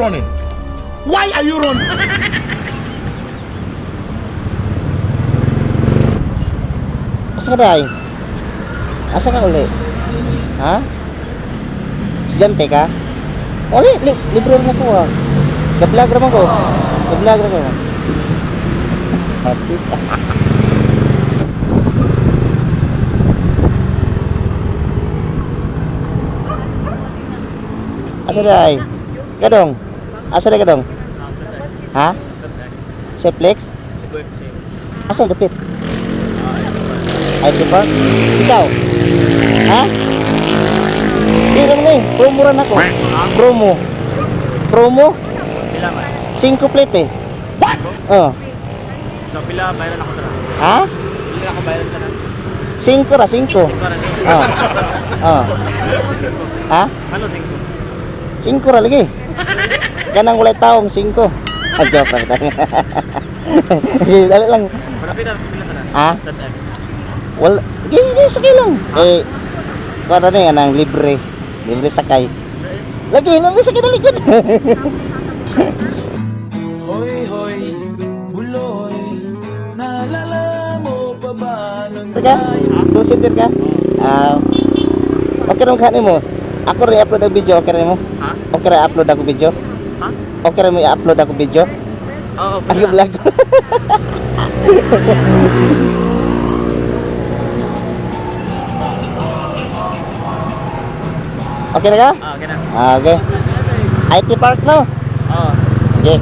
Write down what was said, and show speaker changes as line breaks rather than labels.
running? Why are you running?
Asa ka day? Asa ka uli? Ha? Estudyante ka? Uli, libre rin ako ah. Gablag naman ko. Gablag rin ako. Hati. Asa day? Kadong? Asa day kadong? Ha? Seplex?
Cebu Exchange.
Asa dapit? IT Park? Ikaw? Ha? Hindi naman eh. Promo rin ako. Promo. Promo?
Pila man?
5 plate eh.
What?
Oh.
So pila bayran ako tara.
Ha?
Pila ako bayran tara.
5 ra, 5.
Para din.
Oh. Oh. Ha?
Ano 5?
5 ra lagi. Ganang walay taong 5. Ah, joke lang. Dali lang.
Para pila tara.
Ha?
Sad X.
Wala. Gini sakay lang. Eh, para na yan ang libre. Libre sakay. Lagi sakay na likod.
Hoy, hoy, buloy, naalala mo pa ba nung
Teka, call center ka? Okay rin kanin mo. Ako rin upload ang video, okay rin mo?
Ha?
Okay rin upload ako video?
Ha?
Okay rin mo i-upload ako video?
Oo,
Ang vlog ko. Okay na ka?
Okay na.
Okay. IT Park no?
Oo.
Okay.